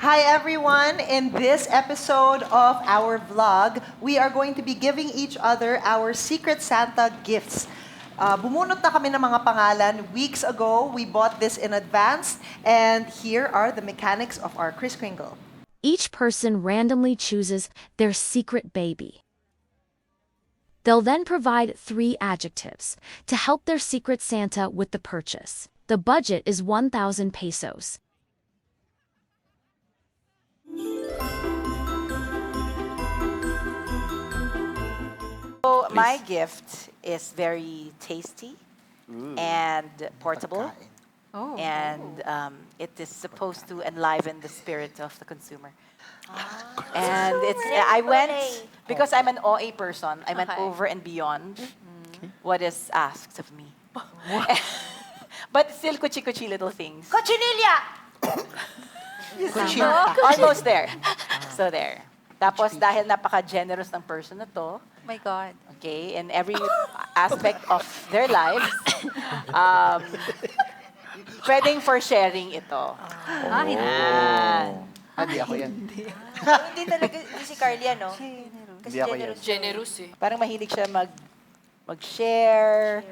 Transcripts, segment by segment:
Hi everyone! In this episode of our vlog, we are going to be giving each other our Secret Santa gifts. Bumunot na kami ng mga pangalan. Weeks ago, we bought this in advance, and here are the mechanics of our Kris Kringle. Each person randomly chooses their secret baby. They'll then provide 3 adjectives to help their Secret Santa with the purchase. The budget is 1,000 pesos. So my gift is very tasty and portable, and it is supposed to enliven the spirit of the consumer. And I went because I'm an OA person. I went over and beyond what is asked of me. But still kuchi-kuchi little things. Cochinilla! Almost there. So there. Tapos dahil napaka-generous ng person na to, My God. okay, in every aspect of their lives, pwedeng for sharing ito. Hindi ako yan. Hindi talaga, hindi si Carly, ano? Kasi Hindi ako yan. generous. Parang mahilig siya mag-share.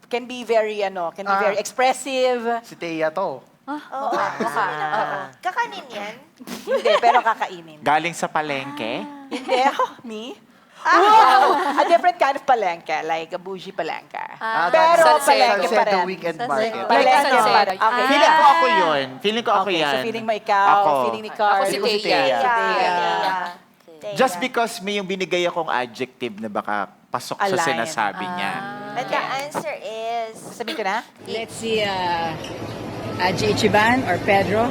Can be very very expressive. Si Thea to. Oo, kakanin yan? Hindi, pero kakainin. Galing sa palengke? Hindi, me? Wow! A different kind of palengke, like a bougie palengke. Pero palengke pa Salcedo rin. Weekend Market. Palengke pa rin. Okay. Feeling ko ako yun. Feeling ko ako Okay, yan. so feeling mo ikaw, Ako. feeling ni Carl. Ako si Si Thea. Thea. Just because may yung binigay akong adjective na baka pasok sa Align. sinasabi niya. And the answer is... Sabihin ko na? Let's see, J. Ichiban or Pedro.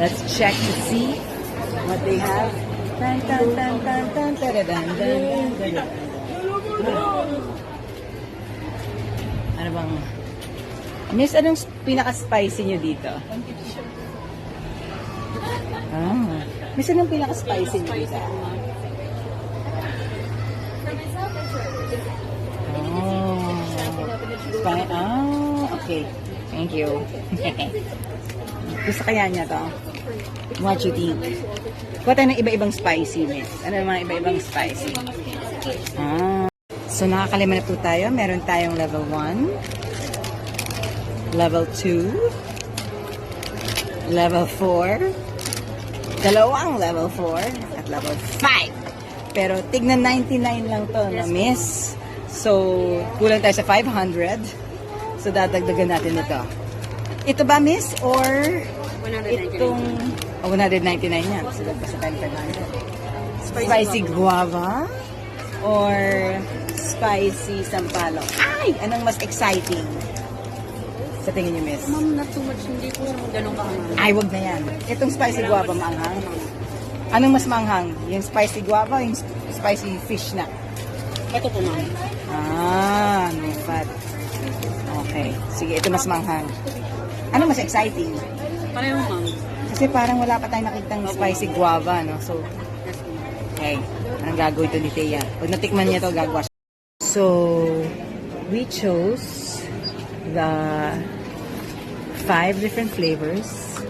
Let's check to see what they have. Tan, tan, tan, tan, tan, taradan, dan, dan, dan. Ano bang... Miss, anong pinaka-spicy nyo dito? Miss, anong pinaka-spicy nyo dito? Okay. Thank you. Gusto kaya niya to? What you think? Kuha tayo ng iba-ibang spicy, miss. Ano yung mga iba-ibang spicy? So, nakakalima na po tayo. Meron tayong level 1, level 2, level 4, dalawang level 4, at level 5. Pero, tignan 99 lang to, na miss. So, kulang tayo sa 500. So, dadagdagan natin ito. Ito ba, miss? Or itong... 199 yan. So, dagdag sa 500. Spicy guava? Or spicy sampalok? Ay! Anong mas exciting? Sa tingin niyo, miss? Ma'am, not too much. Hindi po ganun kaanghang. Ay, wag na yan. Itong spicy guava maanghang. Anong mas maanghang? Yung spicy guava o yung spicy fish na? Ito po, ma'am. No fat. Okay. Sige, ito mas manghang. Ano mas exciting? Pareho, ma'am. Kasi parang wala pa tayong nakitang spicy guava, no? So, okay. Anong gagawin ito ni Thea? Pag natikman niya ito, gagawa siya. So, we chose the 5 different flavors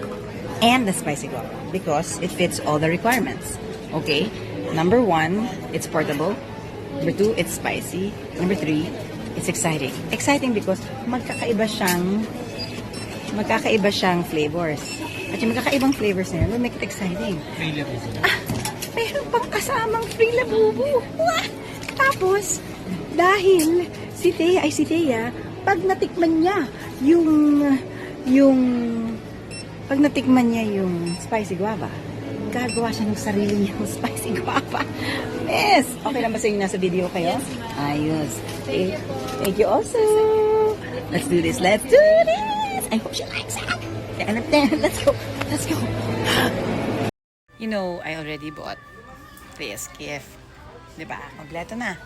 and the spicy guava because it fits all the requirements. Okay? Number 1, it's portable. Number 2, it's spicy. Number 3, it's exciting. Exciting because magkakaiba siyang flavors. At yung magkakaibang flavors na yun will make it exciting. Free labubu. Mayroon pang kasamang free labubu. Wah! Tapos, dahil si Thea, pag natikman niya pag natikman niya yung spicy guava, gagawa siya ng sarili niyang spicy guava. Yes! Okay lang ba sa inyo nasa video kayo? Ayos. Okay. Thank you also. Let's do this. I hope she likes it. Let's go. You know, I already bought this gift. Diba? Kompleto na.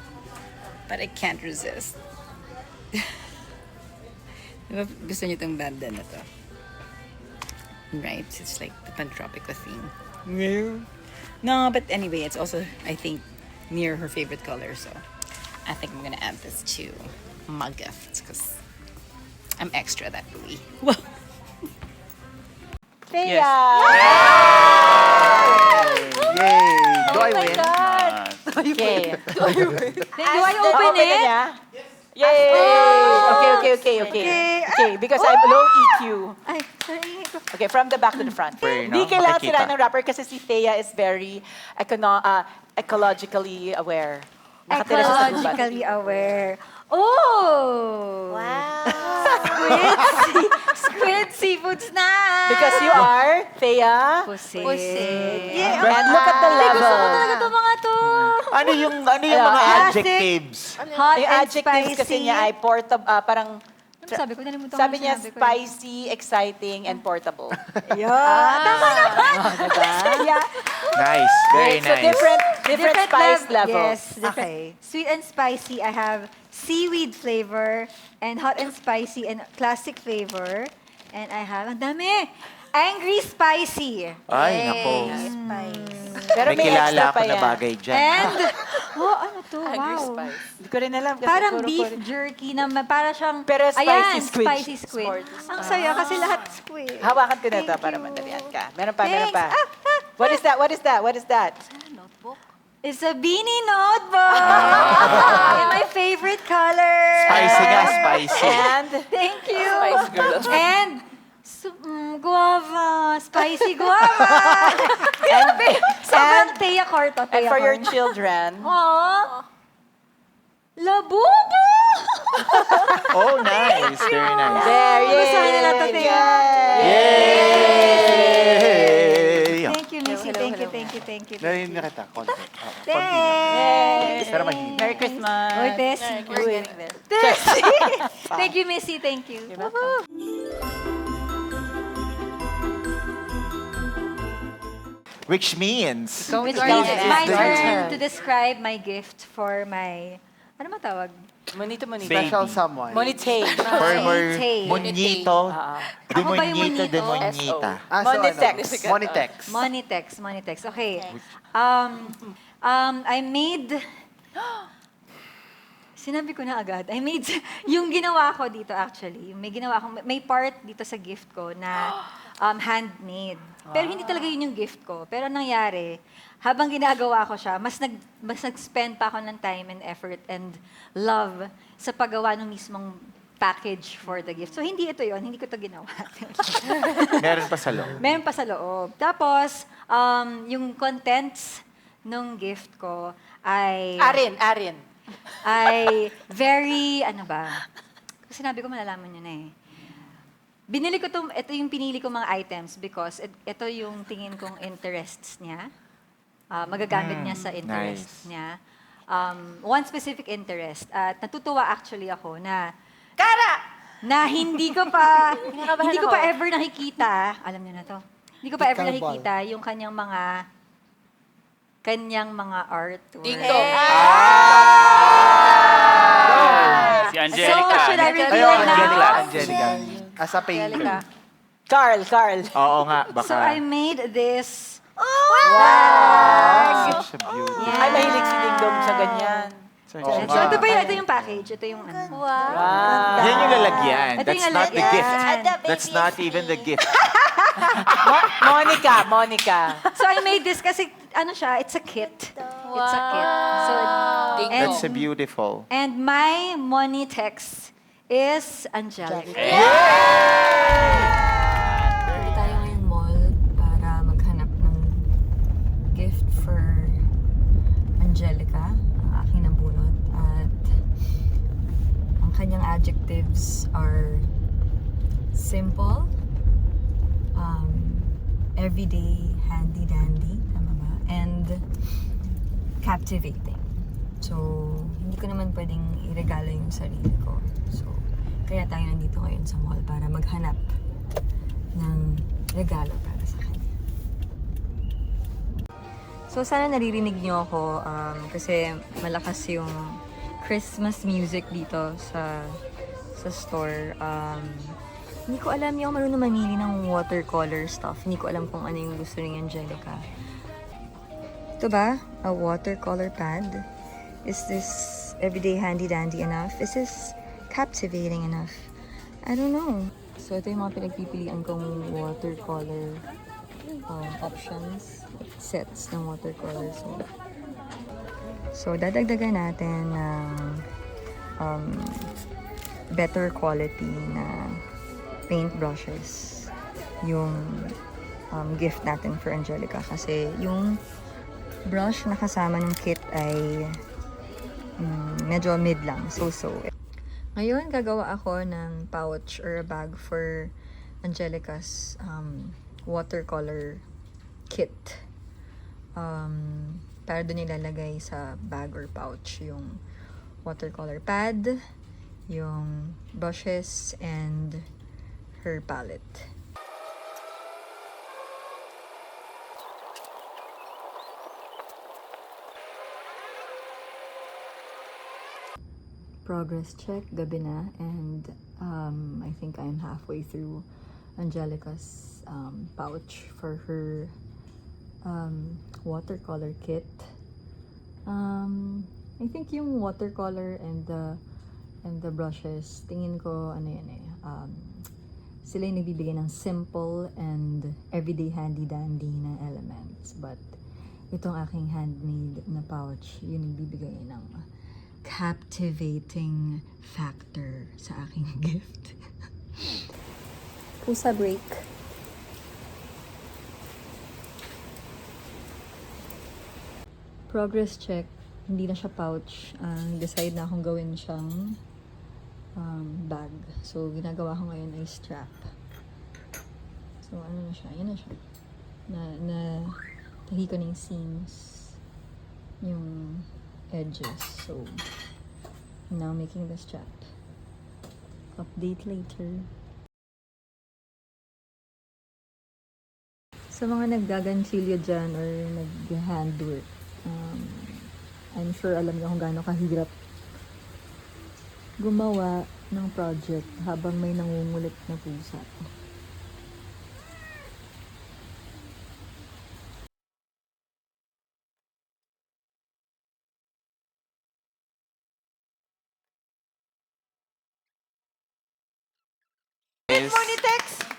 But I can't resist. Diba gusto niyo itong banda na to? Right? It's like the Pantropico theme. No, but anyway, it's also, I think, near her favorite color. So, I think I'm gonna add this to my gifts because I'm extra that way. Thea! Do I open Open na it? niya? Yay! Okay. Because I'm low EQ. Ay, sorry. Okay, from the back to the front. Pray, Hindi no? kailangan Makikita. sila ng wrapper kasi si Thea is very ecologically aware. Nakatira siya sa gubat. Ecologically aware. Oh! Wow. Squid seafood snack! Because you are, Thea. Pusit. Yeah. And look at the level. Gusto ko talaga itong mga to. Ano yung mga Classic. adjectives? Hot Yung and adjectives spicy. kasi niya ay portable, parang, Ano sabi ko? Nalimutan ko sabi yung niya sinabi ko. spicy, exciting, and portable. Tama naman! Nice. Very So nice. different spice levels. Yes, different. Okay. Sweet and spicy, I have seaweed flavor, and hot and spicy, and classic flavor. And I have, ang dami! Angry spicy. Ay, nako. Pero May may kilala extra ako pa na yan. bagay dyan. And, ano to? Wow. Hindi ko rin alam. Kasi Parang puro- beef puro- jerky na para siyang, Pero spicy ayan, squid. spicy squid. Ang saya kasi lahat squid. Hawakan ko na ito Thank para you. madalian ka. Meron pa. Thanks. What is that? What is that? What is that? It's a beanie notebook. In my favorite color. Spicy nga, spicy. And Thank you. And guava. Spicy guava. Grabe. Sobrang Thea Corto. and for your Corto. children. Aww. Labubu. Oh, nice. Very nice. There, yay! Gusto nila to, Thea. Yay! Thank you, Missy. Thank you. Narinig na kita. Konti. Thanks. Pero mahina. Merry Christmas. Oy, Tessie. We're getting there. Tessie. Thank you, Missy. Thank you. Woohoo. Which means, Which Ikaw means na. it's my Your turn turn. to describe my gift for my, ano matawag? Monito. Special someone. Monitate. for more Monite. monito, Ako ba yung demonito, monito? demonita. Monitex. Monitex. Monitex. Okay. I made, sinabi ko na agad, yung ginawa ko dito actually, may part dito sa gift ko na handmade. Pero hindi talaga yun yung gift ko. Pero ang nangyari, habang ginagawa ko siya, mas nag-spend pa ako ng time and effort and love sa paggawa ng mismong package for the gift. So, hindi ito yon, hindi ko ito ginawa. Meron pa sa loob. Meron pa sa loob. Tapos, yung contents nung gift ko ay ay very, ano ba? Sinabi ko, malalaman nyo na eh. Ito yung pinili ko mga items because ito yung tingin kong interests niya. Magagamit niya sa interests nice. niya. One specific interest. At natutuwa actually ako na na hindi ko pa ever nakikita, alam niyo na to. Hindi ko pa ever nakikita yung kanyang mga artwork. Si Angelica. So, should I reveal Ayun, now? Angelica. As a painter. Carl. Oo nga, baka. So, I made this. Such a beauty. Ay, mahilig si Dingdong sa ganyan. Oo So, nga. ito yung package. Ito yung ano. Wow. Yan yung lalagyan. Ito That's yung not the lalagyan. gift. That's not even the gift. Monica. So, I made this kasi, ano siya, it's a kit. It's a kit. So, That's a beautiful. and my money text is Angelica. Punta tayo ngayong mall para maghanap ng gift for Angelica, ang aking nabunot. At ang kanyang adjectives are simple, everyday, handy-dandy, tama ba? And captivating. So, hindi ko naman pwedeng iregalo yung sarili ko. So, kaya tayo nandito ngayon sa mall para maghanap ng regalo para sa kanya. So, sana naririnig niyo ako kasi malakas yung Christmas music dito sa store. Hindi ko alam, hindi ako marunong mamili ng watercolor stuff. Hindi ko alam kung ano yung gusto ni Angelica. Ito ba? A watercolor pad? Is this everyday handy-dandy enough? Is this captivating enough? I don't know. So, ito yung mga pinagpipilian kong watercolor options. Sets ng watercolor. So, So, dadagdagan natin ng better quality na paint brushes yung gift natin for Angelica. Kasi yung brush na kasama ng kit ay medyo mid lang. So. Ngayon, gagawa ako ng pouch or a bag for Angelica's watercolor kit. Para doon ilalagay sa bag or pouch yung watercolor pad, yung brushes, and her palette. Progress check, gabi na, and I think I'm halfway through Angelica's pouch for her watercolor kit. I think yung watercolor and the brushes, tingin ko sila yung nagbibigay ng simple and everyday handy-dandy na elements. But itong aking handmade na pouch, yun nagbibigay ng captivating factor sa aking gift. Pusa break. Progress check. Hindi na siya pouch. Decide na akong gawin siyang bag. So, ginagawa ko ngayon ay strap. So, ano na siya? Yan na siya. Tahi ko na yung seams. Yung edges. So, now making the strap. Update later. Sa mga naggaganchilyo dyan or nag-handwork, I'm sure alam niyo kung gaano kahirap gumawa ng project habang may nangungulit na pusa.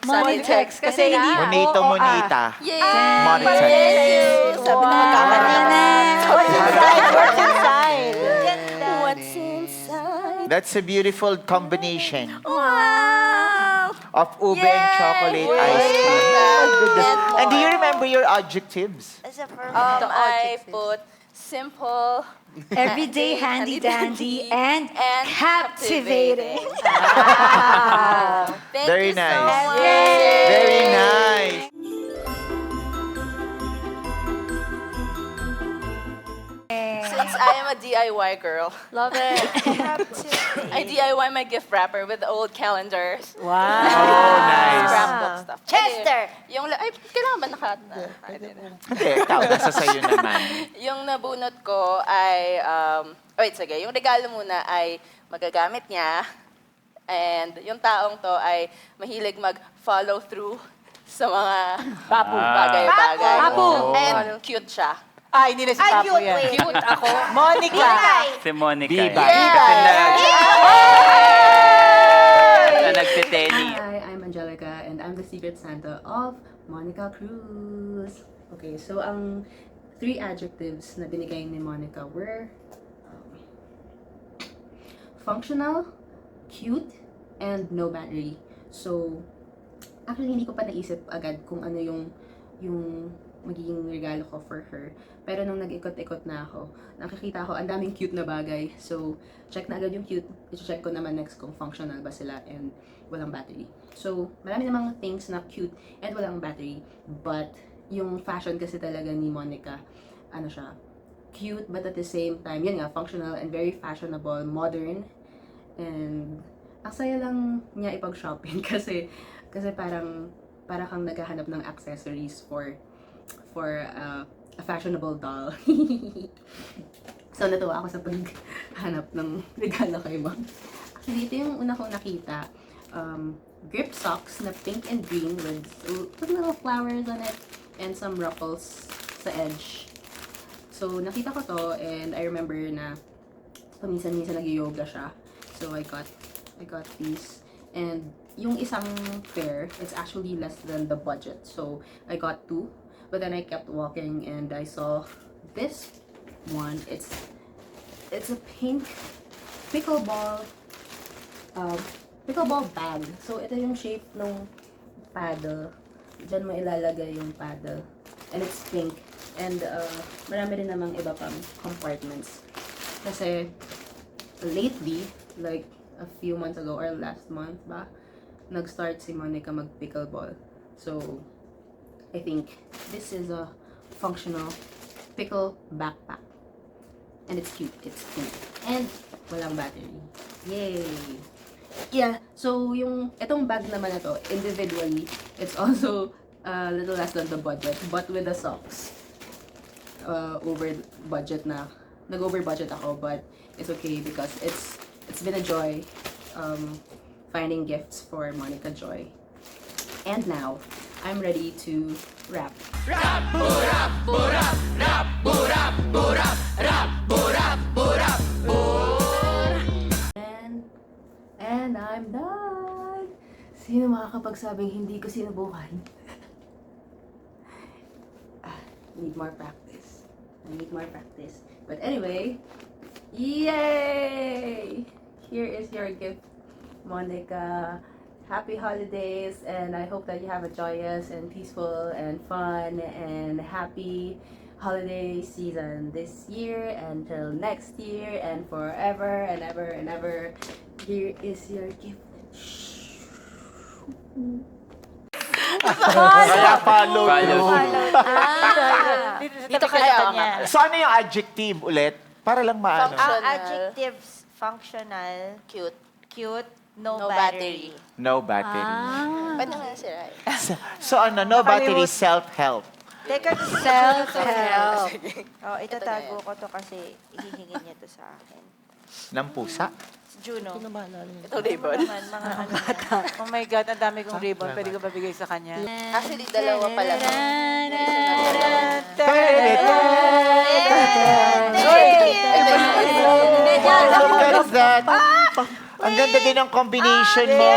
Monitex. Kasi hindi Monito, monita. Yay! Monitex. Sabi na magkakaroon. What's inside? What's inside? That's a beautiful combination Wow! of ube and chocolate ice cream. And do you remember your adjectives? I put simple, Everyday handy-dandy and captivating. Thank Very you so nice. much. Very nice. Since I am a DIY girl, Love it. I DIY my gift wrapper with old calendars. Oh, nice. Scrapbook stuff. Chester! Ay, kailangan ba Hindi, ikaw, nasa sayo naman. Yung nabunot ko ay, wait, sige, yung regalo muna ay magagamit niya. And yung taong to ay mahilig mag-follow through sa mga bagay-bagay. Papu. And cute siya. Ay, hindi na si Papo yan. Cute ako. Monica! Si Monica. Biba. Kasi na nagtiteni. Hi, I'm Angelica and I'm the Secret Santa of Monica Cruz. Okay, so ang 3 adjectives na binigay ni Monica were functional, cute, and no battery. So, actually hindi ko pa naisip agad kung ano yung magiging regalo ko for her. Pero nung nag-ikot-ikot na ako, nakikita ko ang daming cute na bagay. So, check na agad yung cute. I-check ko naman next kung functional ba sila and walang battery. So, marami namang things na cute and walang battery. But, yung fashion kasi talaga ni Monica, ano siya, cute but at the same time, yun nga, functional and very fashionable, modern. And, aksaya lang niya ipag-shopping kasi para kang naghahanap ng accessories for a fashionable doll. So, natuwa ako sa paghanap ng regalo kay Mom. Actually, ito yung una kong nakita. Grip socks na pink and green with little flowers on it and some ruffles sa edge. So, nakita ko to and I remember na paminsan-minsan nag-yoga siya. So, I got these. And yung isang pair, it's actually less than the budget. So, I got 2. But then I kept walking and I saw this one. It's it's a pink pickleball pickleball bag. So, ito yung shape ng paddle. Diyan mo ilalagay yung paddle. And it's pink. And marami rin namang iba pang compartments. Kasi lately, like a few months ago or last month ba, nag-start si Monica mag-pickleball. So, I think this is a functional pickle backpack. And it's cute. It's pink. And walang battery. Yay! Yeah, so itong bag naman na to, individually, it's also a little less than the budget. But with the socks, over budget na. Nag-over budget ako, but it's okay because it's been a joy finding gifts for Monica Joy. And now, I'm ready to wrap. And I'm done! Sino makakapagsabing hindi ko sinubukan? Need more practice. I need more practice. But anyway, yay! Here is your gift, Monica. Happy holidays, and I hope that you have a joyous and peaceful and fun and happy holiday season this year until next year and forever and ever and ever. Here is your gift. Kaya follow. Dito ka niya. So ano yung adjective ulit? Para lang maano. Adjectives, functional, Cute. cute, no, No battery. No battery. Paano nga si Rai? So ano, no battery, self-help. Teka, self-help. Oh, itatago ko to kasi ihihingin niya to sa akin. Ng pusa? Juno. Ito ribbon. Mga ano niya. Oh my God, ang dami kong ribbon. Pwede ko babigay sa kanya. Actually, dalawa pala to. What is that? Ang ganda din ng combination mo.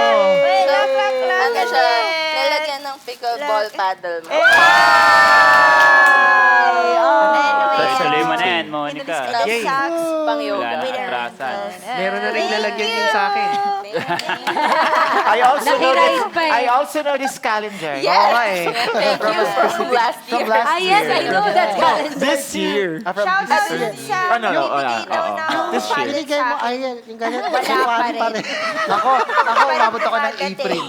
Ano siya? Nalagyan ng pickleball paddle mo. Tuloy mo na yan, Monica. Yay. Pang Wala yoga. na atrasan. Meron na rin lalagyan yun sa akin. I also know this calendar. Yes. Oo nga eh. Thank you from last year. From last year. Yes, I know that calendar. This year. From Shout this out year. dun sa Ano, yung oo, pininaw oo. na This year. Binigay mo, ayan, yung ganyan. Wala February pa rin. Ako, umabot ako ng April.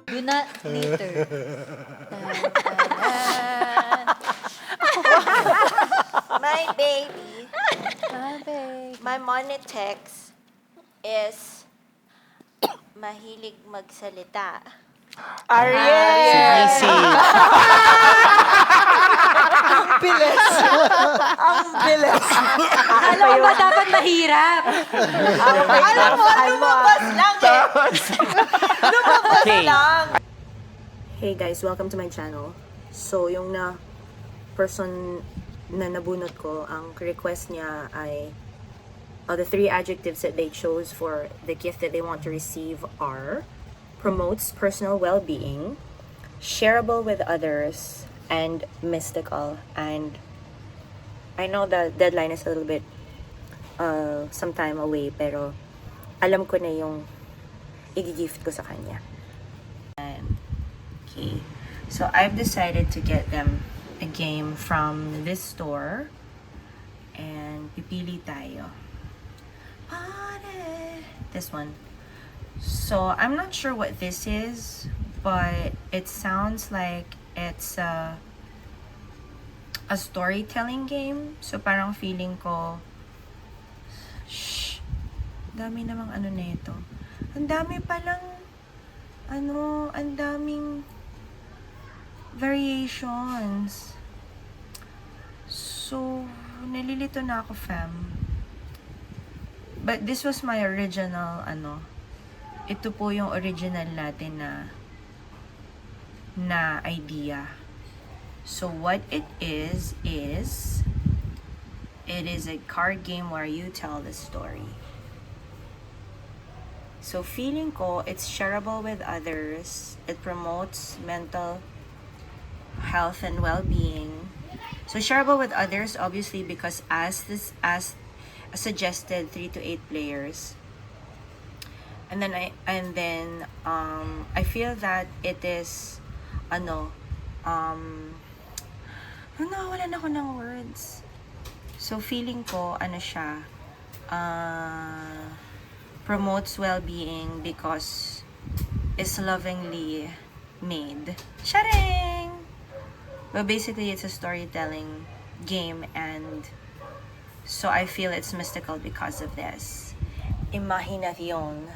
Do not litter. My baby. My monitex is mahilig magsalita. Sige. Ang bilis. Alam mo ba dapat mahirap? Alam mo, lumabas lang eh. Lumabas Okay. lang. Hey guys, welcome to my channel. So, yung person na nabunot ko, ang request niya ay the 3 adjectives that they chose for the gift that they want to receive are promotes personal well-being, shareable with others, and mystical. And I know the deadline is a little bit some time away, pero alam ko na yung i-gift ko sa kanya. Okay, so I've decided to get them a game from this store, and pipili tayo. This one. So I'm not sure what this is, but it sounds like it's a storytelling game. So parang feeling ko, dami namang ano nito. Ang dami palang ang daming variations. So, nalilito na ako, fam. But this was my original, ito po yung original natin na idea. So, what it is it is a card game where you tell the story. So, feeling ko, it's shareable with others. It promotes mental health and well-being. So shareable with others, obviously, because as suggested, 3 to 8 players. And then I feel that it is nawawalan ako ng words. So feeling ko siya promotes well-being because it's lovingly made. Sharing! But basically it's a storytelling game, and so I feel it's mystical because of this. Imaginación.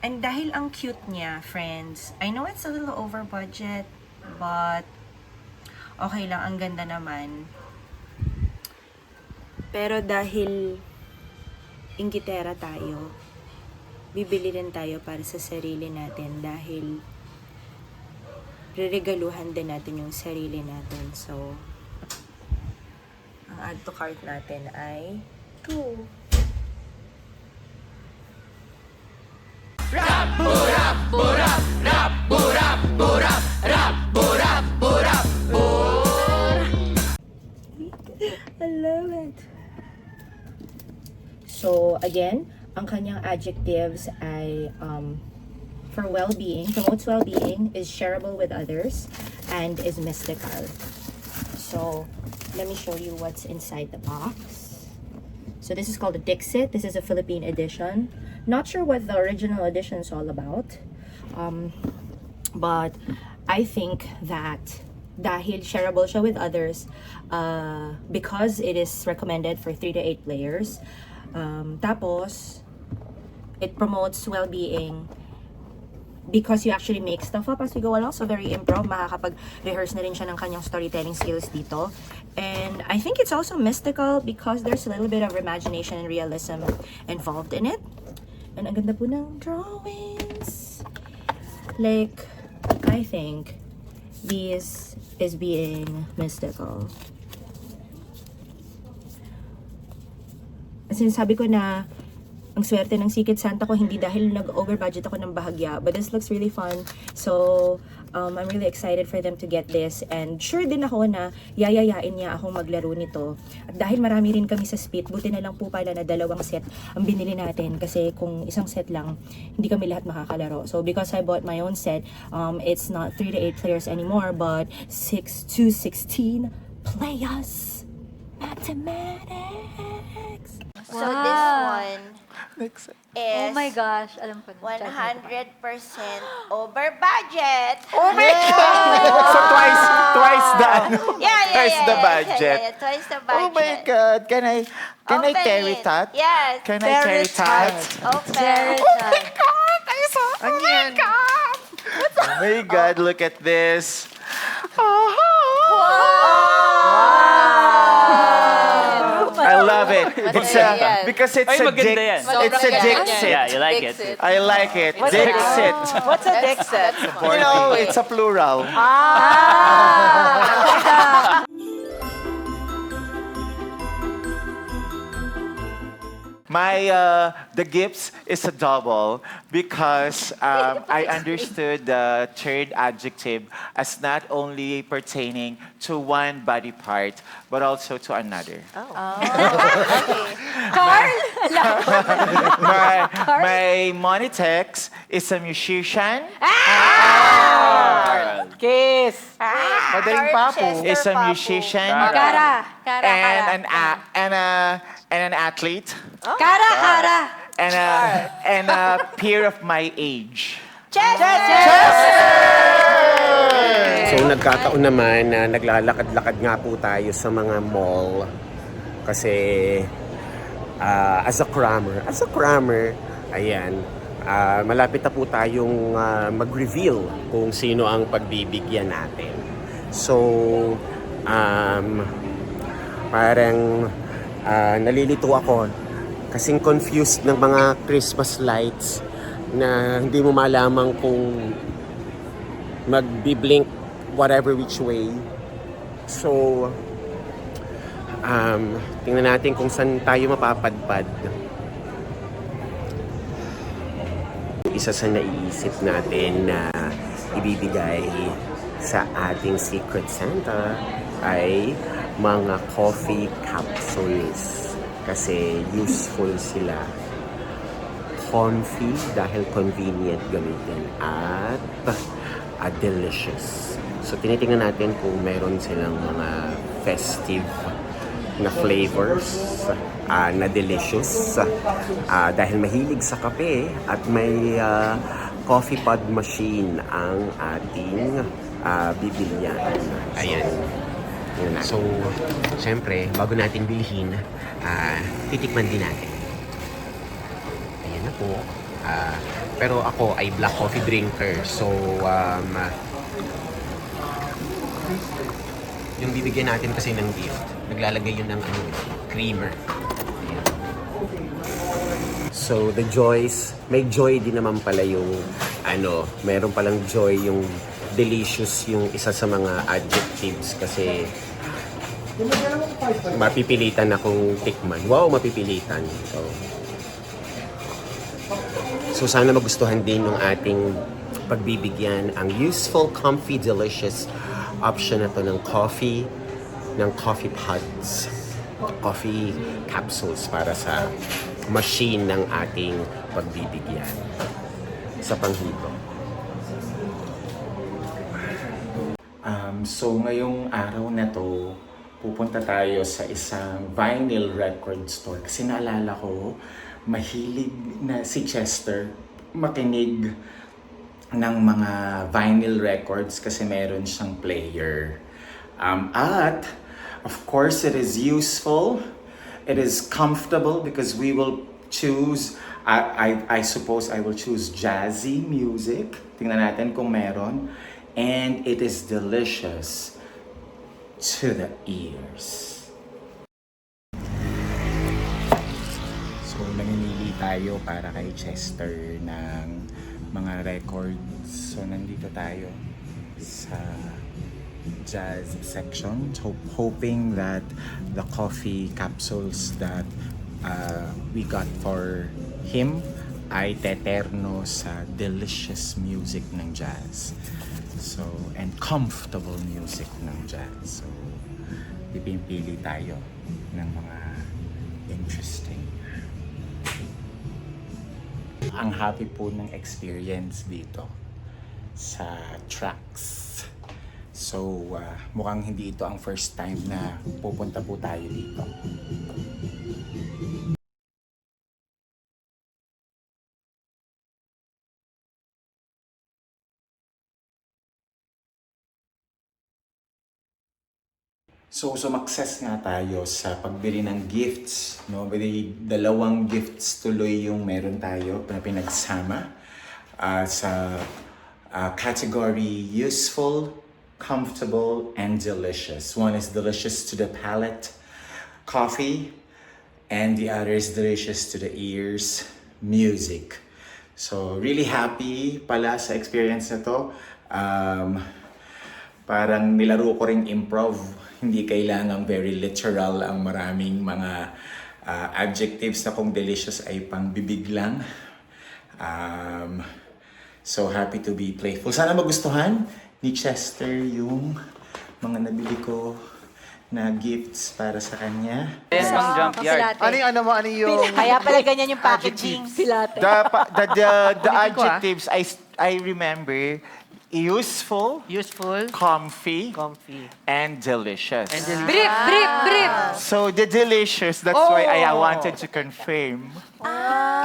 And dahil ang cute niya, friends, I know it's a little over budget, but okay lang, ang ganda naman. Pero dahil inggitera tayo, bibili din tayo para sa sarili natin dahil reregaluhan din natin yung sarili natin. So, ang add to cart natin ay 2. I love it. So, again, ang kanyang adjectives ay for well-being, promotes well-being, is shareable with others, and is mystical. So, let me show you what's inside the box. So, this is called a Dixit. This is a Philippine edition. Not sure what the original edition is all about. But I think that dahil shareable siya with others, because it is recommended for 3 to 8 players, tapos, it promotes well-being because you actually make stuff up as you go along. So, very improv. Makakapag-rehearse na rin siya ng kanyang storytelling skills dito. And I think it's also mystical because there's a little bit of imagination and realism involved in it. And ang ganda po ng drawings. Like, I think this is being mystical. Sinasabi ko na ang swerte ng Secret Santa ko hindi dahil nag-over budget ako ng bahagya, but this looks really fun. So I'm really excited for them to get this, and sure din ako na yayayain niya akong maglaro nito. At dahil marami rin kami sa Spit, buti na lang po pala na 2 set ang binili natin, kasi kung isang set lang hindi kami lahat makakalaro. So because I bought my own set, it's not 3 to 8 players anymore, but 6 to 16 players. Mathematics. So this one is Oh my gosh, alam ko na. 100% over budget. Oh my God! So twice the twice the budget. Yeah, twice the budget. Oh my God! Can I Open carry it. that? Yes. Can I carry that? Open. Oh my God! Oh my God! Oh my God! Look at this. I love it. Because it's a maganda yan. It's a Dixit. Yeah, you like it. I like it. Dixit. What's a Dixit? You know, it's a plural. The gifts is a double because I understood the third adjective as not only pertaining to one body part, but also to another. My money text is a musician. Kiss. Madaling papo. Is a musician. And an athlete. Kara! And a peer of my age. So nagkataon naman na naglalakad-lakad nga po tayo sa mga mall kasi as a crammer, ayan, malapit na po tayong mag-reveal kung sino ang pagbibigyan natin. So, parang nalilito ako kasing confused ng mga Christmas lights na hindi mo malaman kung magbi-blink whatever which way. So, tingnan natin kung saan tayo mapapadpad. Isa sa naiisip natin na ibibigay sa ating Secret Santa ay mga coffee capsules. Kasi useful sila. Comfy dahil convenient gamitin at delicious. So tinitingnan natin kung meron silang mga festive na flavors na delicious dahil mahilig sa kape at may coffee pod machine ang ating bibilyan. Ayan. So, syempre, bago natin bilhin, titikman din natin. Ayan na po. Pero ako ay black coffee drinker. So, yung bibigyan natin kasi ng gift, naglalagay yun ng creamer. Ayan. So, the joys, may joy din naman pala yung, meron palang joy yung delicious yung isa sa mga adjectives kasi mapipilitan akong tikman. Wow, mapipilitan. So sana magustuhan din ng ating pagbibigyan ang useful, comfy, delicious option na to ng coffee pods, coffee capsules para sa machine ng ating pagbibigyan sa panghito. So ngayong araw na to, pupunta tayo sa isang vinyl record store. Kasi naalala ko, mahilig na si Chester makinig ng mga vinyl records kasi meron siyang player. At, of course, it is useful. It is comfortable because we will choose, I suppose I will choose jazzy music. Tingnan natin kung meron. And it is delicious to the ears. So, namimili tayo para kay Chester ng mga records. So, nandito tayo sa jazz section. So, hoping that the coffee capsules that we got for him ay teterno sa delicious music ng jazz. So, and comfortable music ng jazz. So, pipili tayo ng mga interesting. Ang happy po ng experience dito sa tracks. So, mukhang hindi ito ang first time na pupunta po tayo dito. So, sumakses nga tayo sa pagbili ng gifts. No? Bali, 2 gifts tuloy yung meron tayo na pinagsama sa category useful, comfortable, and delicious. One is delicious to the palate, coffee, and the other is delicious to the ears, music. So, really happy pala sa experience na to. Parang nilaro ko ring improv. Hindi kailangang very literal ang maraming mga adjectives na kung delicious ay pang bibig lang. So happy to be playful. Sana magustuhan ni Chester yung mga nabili ko na gifts para sa kanya. Yes, pang junkyard. Ano yung... Kaya pala ganyan yung packaging. The adjectives I remember, useful, comfy, and delicious. Brief, brief, brief. So the delicious, that's why I wanted to confirm.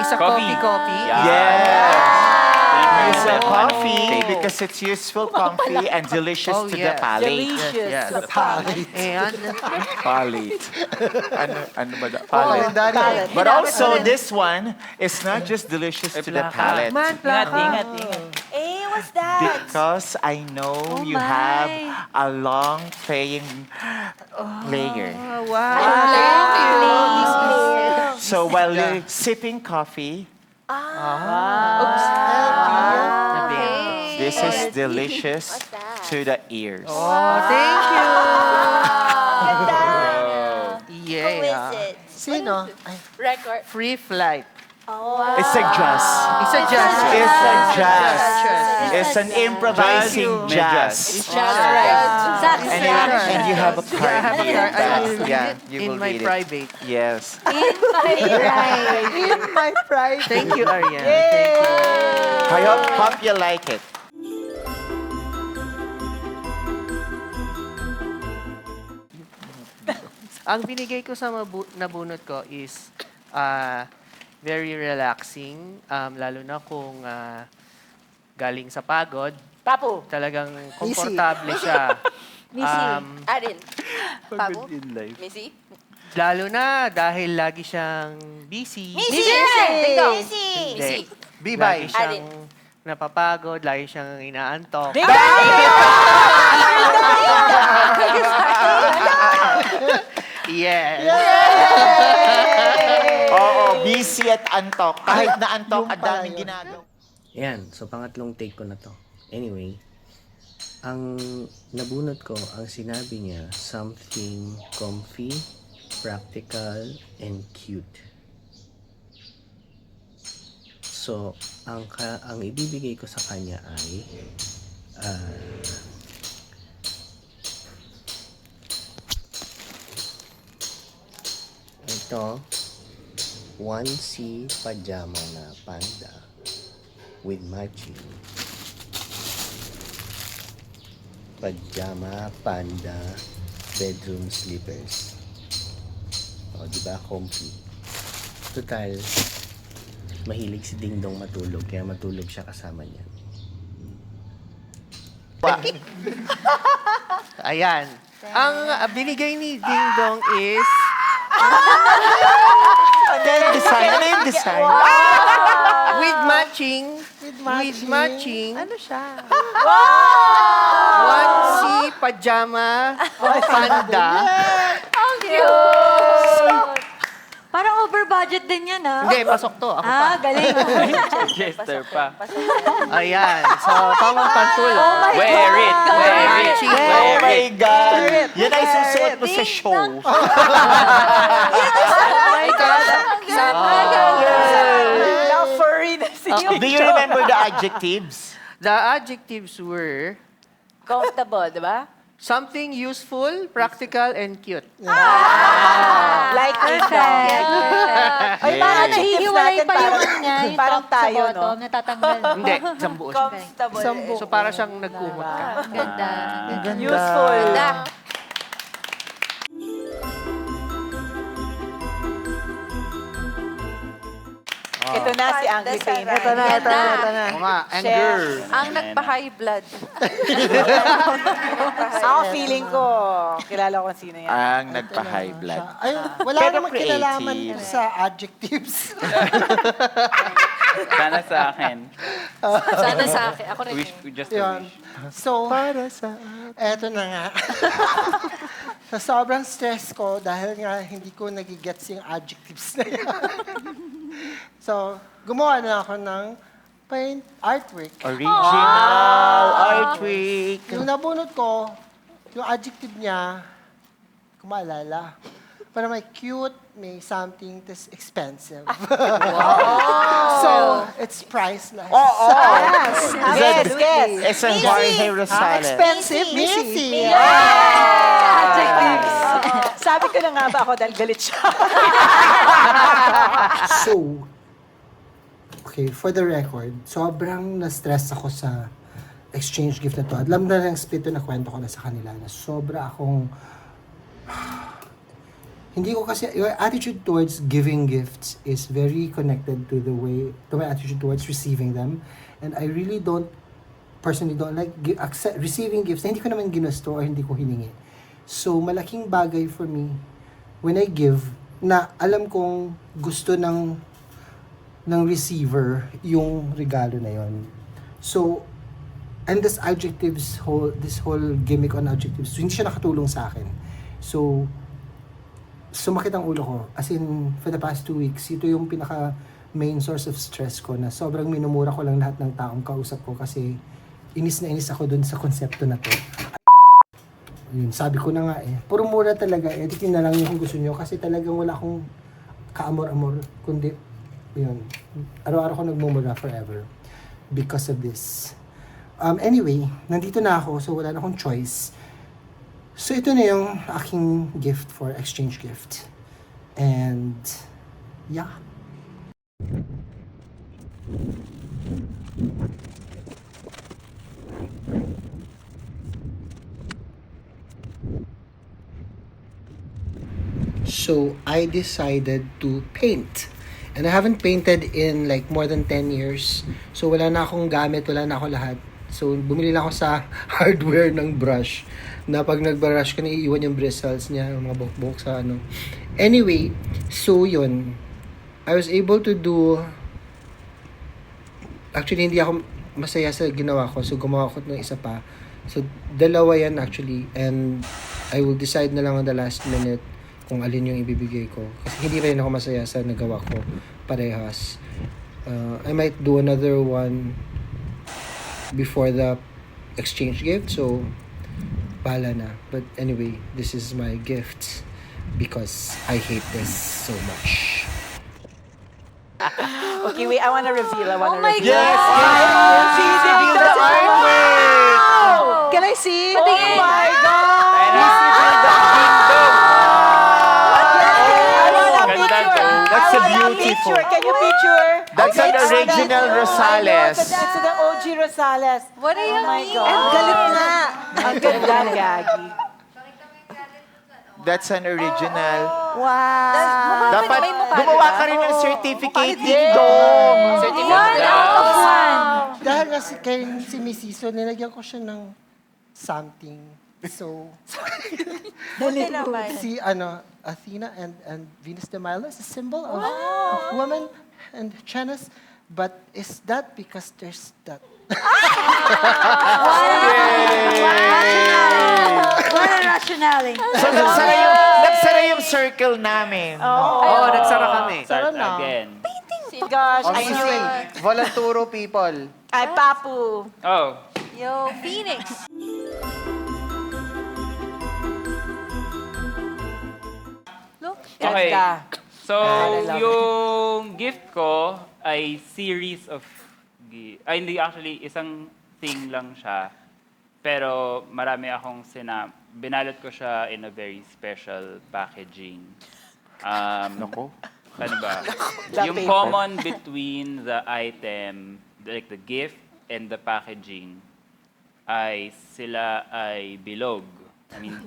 Is a coffee. Yes. It's a coffee because it's useful, comfy, and delicious to the palate. Delicious. The palate. And... Palate. ano ba da? Palate. Palate. But also, this one is not just delicious to the palate. Ingat. What's that? Because I know you have a long playing layer. Wow. So while you're sipping coffee, this is delicious to the ears. Thank you! Who is it? Sino? Record. Free flight. It's a jazz. It's a jazz. It's a jazz. Jazz. It's an improvising jazz. And you have a part. I have a here. part. I will read Yeah, it you in will my read it. private. Yes. In my pride. Thank you, Ariane. Thank you. I hope you like it. Ang binigay ko sa nabunot ko is very relaxing, lalo na kung galing sa pagod. Papu. Talagang komportable siya. Arin. Pagod in life. Missy? Lalo na dahil lagi siyang busy. Missy! Hindi. Lagi siyang napapagod, lagi siyang inaantok. Yes. Oo, busy at antok. Kahit na antok, ang daming ginagawa. Yan, so pangatlong take ko na to. Anyway, ang nabunot ko, ang sinabi niya, something comfy, practical, and cute. So, ang ibibigay ko sa kanya ay ito, 1C pajama na panda with matching pajama panda bedroom slippers. O, diba? Comfy. Total, mahilig si Ding Dong matulog, kaya matulog siya kasama niya. Ayan. Ang binigay ni Ding Dong is Ano yung design? Ano yung design? with matching. With matching. Ano siya? 1C pajama panda. Ang cute! Parang over budget din yan, ah. Hindi, pasok to. Ako pa. Galing. Jester pa. Ayan. So, pamang pantulog. Oh my Wear it. God. Wear it. Matching. Oh my God! Yan ay susuot mo sa show. Oh my God. Furry na si Do you remember the adjectives? The adjectives were Comfortable, di ba? something useful, practical, and cute. Like Perfect. Ay, Yay. parang nahihiwalay pa yung parang- niya, yung parang top sa tayo, no? bottom, natatanggal. Hindi, isang buo siya. Comfortable. So, para siyang nagkumot ka. Ang ganda. Useful. Ito na si Angry Pain. Ito na. Oo nga, anger. Ang nagpa-high blood. Ako feeling ko, kilala ko kung sino yan. Ang nagpa-high blood. Ay, wala Pero namang kinalaman creative. sa adjectives. Sana sa akin. Sana sa akin. Ako rin. We just a Yun. wish. So, eto na nga. Sa sobrang stress ko, dahil nga hindi ko nagigets yung adjectives na yan. So, gumawa na ako ng paint artwork. Original artwork. Yung nabunot ko, yung adjective niya, kung maalala, para may cute, may something that's expensive. So, it's priceless. Yes. It's a Jorge Rosales. Expensive, Missy. Adjectives. Sabi ko na nga ba ako dahil galit siya. So, okay, for the record, sobrang na-stress ako sa exchange gift na to. Alam na ng split na kwento ko na sa kanila na sobra akong... Hindi ko kasi, your attitude towards giving gifts is very connected to to my attitude towards receiving them. And I really personally don't like receiving gifts na hindi ko naman ginusto or hindi ko hiningi. So, malaking bagay for me when I give na alam kong gusto ng receiver yung regalo na yon. So, and this whole gimmick on adjectives, so hindi siya nakatulong sa akin. So, sumakit ang ulo ko. As in, for the past 2 weeks, ito yung pinaka main source of stress ko na sobrang minumura ko lang lahat ng taong kausap ko kasi inis na inis ako dun sa konsepto na to. Yun, sabi ko na nga puro mura talaga, titin na lang yung kung gusto nyo kasi talagang wala akong kaamor-amor, kundi yun, araw-araw ko nagmumura forever because of this. Anyway, nandito na ako, so wala na akong choice. So ito na yung aking gift for exchange gift. And, yeah. So, I decided to paint. And I haven't painted in like more than 10 years. So, wala na akong gamit, wala na ako lahat. So, bumili lang ako sa hardware ng brush. Na pag nag-brush ka, naiiwan yung bristles niya, yung mga buhok-buhok sa ano. Anyway, so yun. I was able to do... Actually, hindi ako masaya sa ginawa ko. So, gumawa ko ng isa pa. So, dalawa yan actually. And I will decide na lang on the last minute kung alin yung ibibigay ko. Kasi hindi rin ako masaya sa nagawa ko parehas. I might do another one before the exchange gift. So, bahala na. But anyway, this is my gift because I hate this so much. Okay, wait, I want to reveal. Oh my God! Yes! Please reveal the artwork! Can I see? Oh my God! Please reveal the kingdom! That's a beautiful. Can you picture? That's an original Rosales. It's the OG Rosales. What are you Oh my mean? God. Ang galit na! Ang ganda, Gagi. That's an original. Wow! Dapat gumawa ka rin ng certificate Yes. dito. One out of one. Dahil nga si Miss Iso, nilagyan ko siya ng something. So, si Athena and Venus de Milo is a symbol of woman and Janus. But is that because there's that? What a rationale. So, nagsara yung circle namin. Oo, nagsara kami. Start na. again. Gosh, I Obviously, knew it. Volanturo people. Ay, Papu. Oh, Yo, Phoenix. Look. okay. Ganda. So, I love it. yung gift ko ay series of ay, hindi actually, isang thing lang siya. Pero marami akong binalot ko siya in a very special packaging. Nako. Ano ba? The Yung paper. common between the item, like the gift and the packaging, ay sila ay bilog. I mean,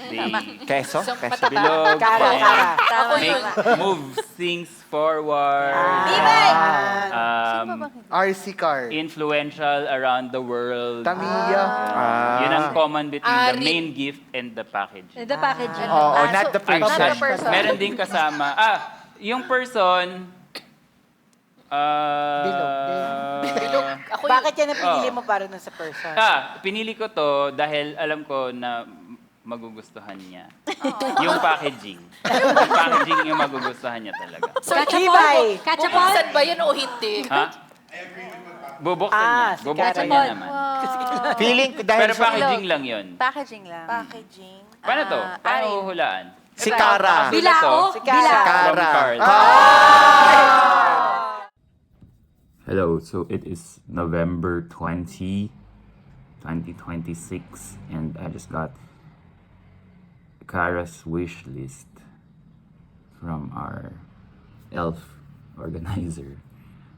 they Keso? Keso. bilog Kara, and kara. make moves things forward. RC car. Influential around the world. Tamiya. Yun ang common between the main gift and the packaging. The packaging. Oo, not the At person. meron din kasama, yung person, Bakit yan ang pinili mo para dun sa person? pinili ko to dahil alam ko na magugustuhan niya. Yung packaging. Yung packaging yung magugustuhan niya talaga. Ibay. Bubuksan ba yun o hindi? Ha? Bubuksan niya. si Bubuksan Karen. niya naman. Feeling ko dahil Pero packaging lang yun. Packaging lang. Packaging. Paano to? Paano huhulaan? si Kara. Bilao. Si Kara. Kara. Hello, so it is November 20, 2026, and I just got Kara's wish list from our elf organizer.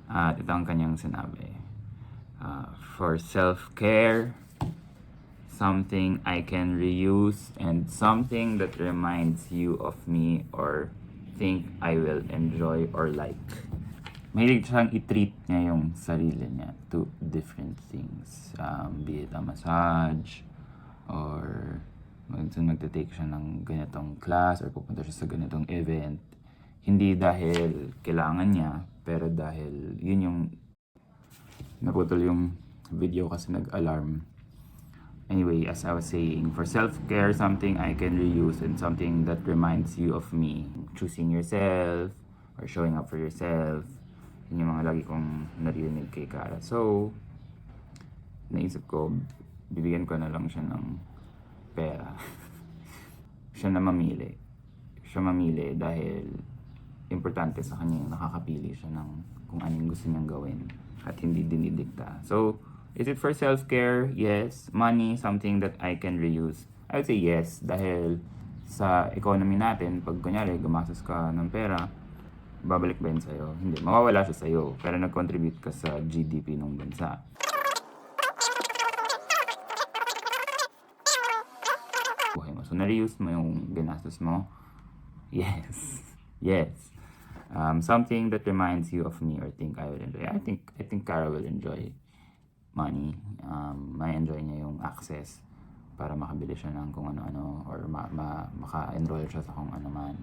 At ito ang kanyang sinabi. For self-care, something I can reuse, and something that reminds you of me or think I will enjoy or like. Mahilig siyang i-treat niya yung sarili niya to different things. Be it a massage, or magte-take siya ng ganitong class, or pupunta siya sa ganitong event. Hindi dahil kailangan niya, pero dahil yun yung naputol yung video kasi nag-alarm. Anyway, as I was saying, for self-care, something I can reuse and something that reminds you of me. Choosing yourself, or showing up for yourself. Yun yung mga lagi kong naririnig kay Kara. So, naisip ko, bibigyan ko na lang siya ng pera. Siya na mamili. Siya mamili dahil importante sa kanya yung nakakapili siya ng kung anong gusto niyang gawin at hindi dinidikta. So, is it for self-care? Yes. Money, something that I can reuse? I would say yes, dahil sa economy natin, pag kunyari gumastos ka ng pera, babalik ba yun sa'yo? Hindi, mawawala siya sa'yo, pero nag-contribute ka sa GDP ng bansa. Buhay mo. So, na-reuse mo yung ginastos mo? Yes. Yes. Something that reminds you of me or think I will enjoy. I think Cara will enjoy money. May enjoy niya yung access para makabili siya ng kung ano-ano or maka-enroll siya sa kung ano man.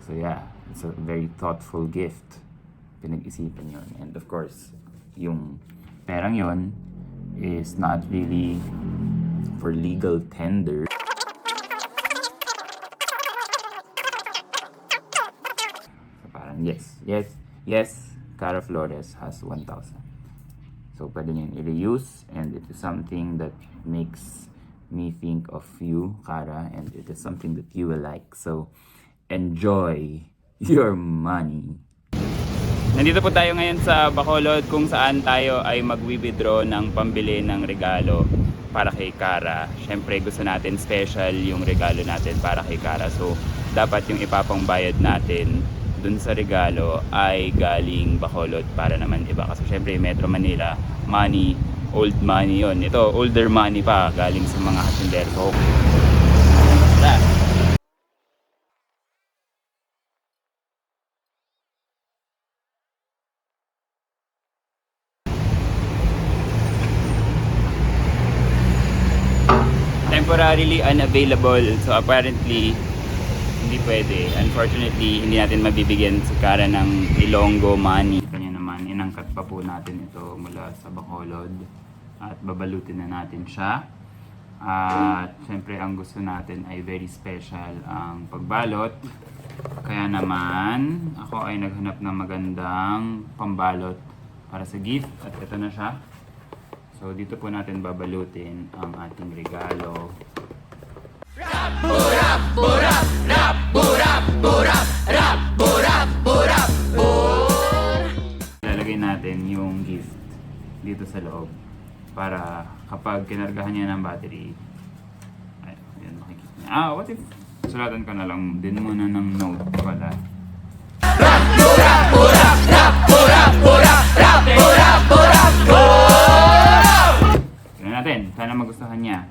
So yeah, it's a very thoughtful gift. Pinag-isipan yun. And of course, yung perang yun is not really for legal tender. Yes, Cara Flores has 1,000. So, pwede nyo i-reuse and it is something that makes me think of you, Cara, and it is something that you will like. So, enjoy your money. Nandito po tayo ngayon sa Bacolod kung saan tayo ay mag-withdraw ng pambili ng regalo para kay Cara. Siyempre gusto natin special yung regalo natin para kay Cara. So, dapat yung ipapangbayad natin dun sa regalo ay galing Bacolod para naman iba. Kasi syempre Metro Manila, money, old money yon. Ito, older money pa, galing sa mga hasindero. So, temporarily unavailable. So apparently, hindi pwede. Unfortunately, hindi natin mabibigyan si Cara ng Ilonggo money. Kanya naman, inangkat pa po natin ito mula sa Bacolod at babalutin na natin siya. At syempre, ang gusto natin ay very special ang pagbalot. Kaya naman, ako ay naghanap ng magandang pambalot para sa gift at ito na siya. So, dito po natin babalutin ang ating regalo. Lalagay natin yung gift dito sa loob para kapag kinargahan niya ng battery, ayun, makikita niya. What if sulatan ka na lang din muna ng note pala. Tignan natin, sana magustuhan niya.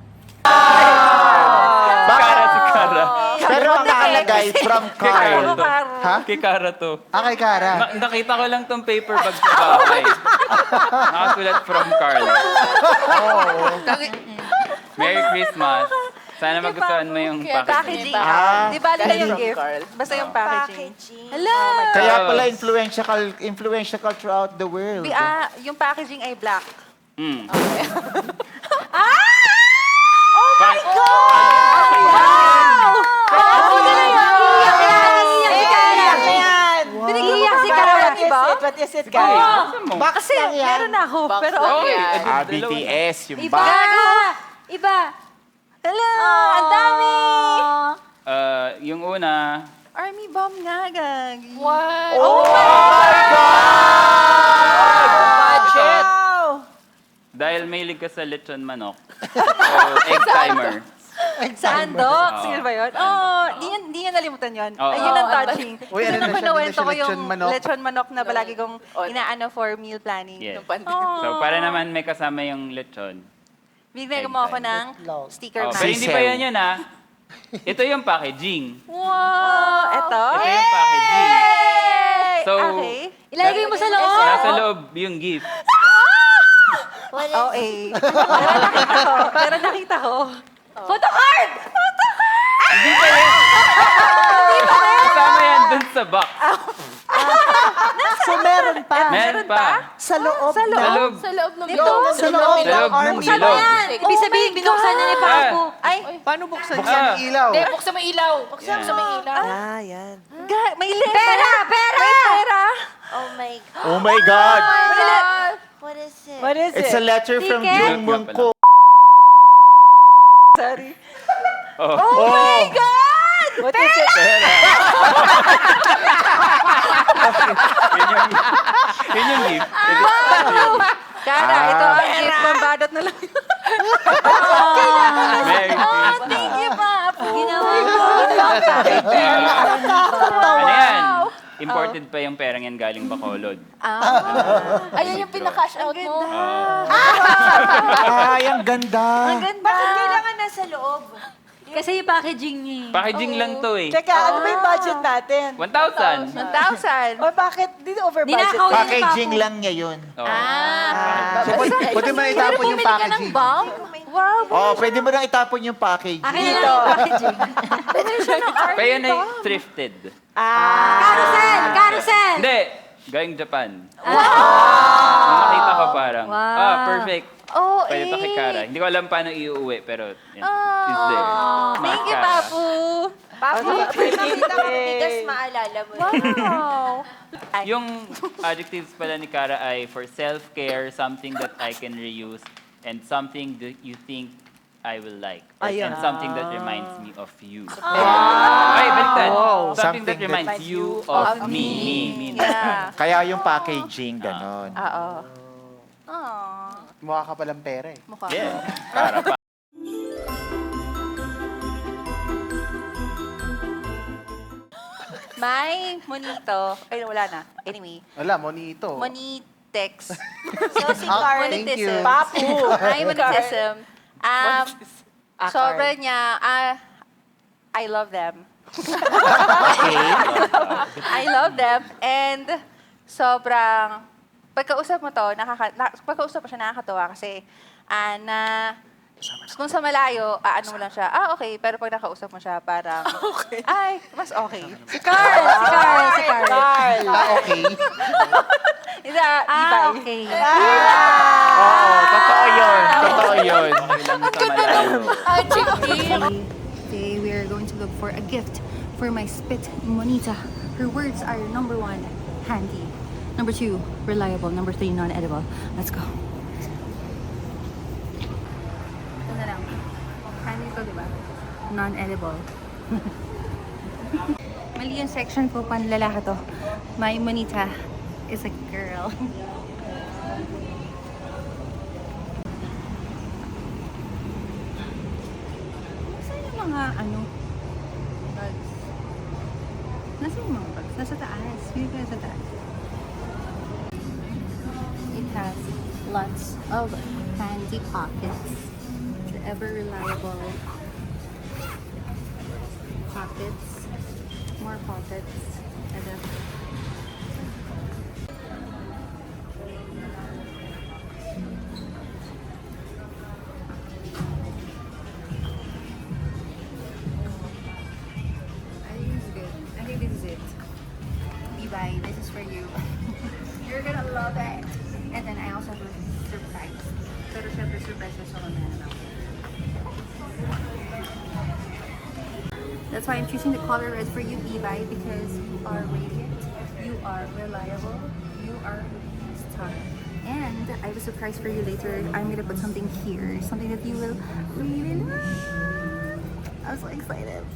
Cara si Cara. Pero ang nakalagay from Carl. Ha? Kay Cara to. Kay Cara. Nakita ko lang tong paper bag sa bahay. Nakasulat from Carl. Merry Christmas. Sana magustuhan mo yung packaging. Di ba nila yung gift? Basta yung packaging. Hello! Kaya pala influential throughout the world. Yung packaging ay black. Mm. Oh my God! Wow! Binigiyak si Cara. What is it, Cara? Kasi meron na ako. Pero okay. BTS, yung Iba! Iba! Hello! Ang dami! Yung una, Army bomb nga, gagi. What? Oh my God! Budget! dahil mahilig ka sa lechon manok, so egg timer. Saan, Doc? Sige ba yun? Di niya nalimutan yun. Ayun ang touching. Kasi nung kinuwento ko yung lechon manok na palagi kong inaano for meal planning. Yes. So para naman may kasama yung lechon. Bigyan mo ako ng sticker Pero hindi pa yun ha. Ito yung packaging. Wow! Ito? Ito yung packaging. So, ilagay mo sa loob. Nasa loob yung gift. Oh, Pero nakita ko. Photocard! Hindi pa yan. Kasama yan dun sa box. So meron pa? Meron pa. Sa loob Sa loob. Sa loob ng Nito? Sa loob ng army. Sa loob. Ibig sabihin, binuksan niya ni Papo. Ay, paano buksan yung ilaw? Hindi, buksan mo ilaw. Buksan mo ilaw. Yan. May lenta. Pera! May pera. Oh my God. Oh my God! What is it? What is it? It's a letter from Jung Mungko. Sorry. Oh my God! What is it? Pera. Yun yung gift. Kara, ito ang gift mo. Badot na lang. Merry Christmas. Thank you, Papu. Ginawa mo. Ano yan? Imported pa yung perang yan galing Bacolod. Ayun yung pinaka-cash out mo. Ay, ang ganda. Ang ganda. Bakit kailangan nasa loob? Kasi yung packaging niya eh. Packaging lang to eh. Teka, ano ba yung budget natin? 1,000. 1,000. O bakit? Di over budget. Ninakaw yun ni Packaging Papu. lang niya yun. Pwede mo na itapon yung packaging. Wow. Oh, pwede mo nang itapon yung packaging. Akin na lang yung packaging. Pa yun ay thrifted. Carousel! Carousel! Hindi. Galing Japan. Nung nakita ko parang, perfect. Oh, Pwede to kay Kara. Hindi ko alam paano iuwi, pero yun, is there. Thank you, Kara. Papu. Papu, nakita ko bigas, maalala mo. Wow. Yung adjectives pala ni Kara ay for self-care, something that I can reuse, and something that you think I will like. And something that reminds me of you. Ay, baliktad. Something that reminds you of me. Yeah. Kaya yung packaging, ganon. Oo. Mukha ka palang pera eh. Mukha. Yeah. Kara pa. May monito. Ay, wala na. Anyway. Wala, monito. Monitex. So, si Carl. Thank you. Papu. Ay, monetism. Sobra niya, I love them. I love them. And sobrang, pagkausap mo to, pagkausap mo siya nakakatawa kasi, kung sa malayo, ano mo lang siya, okay. Pero pag nakausap mo siya, parang, ay, mas okay. Si Carl! Si Carl! Okay. Okay. Oo, totoo yun. Totoo yun. Today we are going to look for a gift for my spit monita. Her words are number 1, handy. Number 2, reliable. Number 3, non-edible. Let's go. Ito na lang. Handy to, diba? Non-edible. Mali yung section ko, panlalaki to. My monita is a girl. Nasaan yung mga bugs? Nasaan yung mga bugs? Nasa taas. Pili ko nasa taas. It has lots of handy pockets. The ever reliable pockets. More pockets. And then I think this is good. I think this is it. Levi, this is for you. You're gonna love it. And then I also have a surprise. Pero syempre surprise na siya kung meron ako. That's why I'm choosing the color red for you, Levi, because you are radiant, you are reliable, you are a star. And I have a surprise for you later. I'm gonna put something here, something that you will really love. I'm so excited.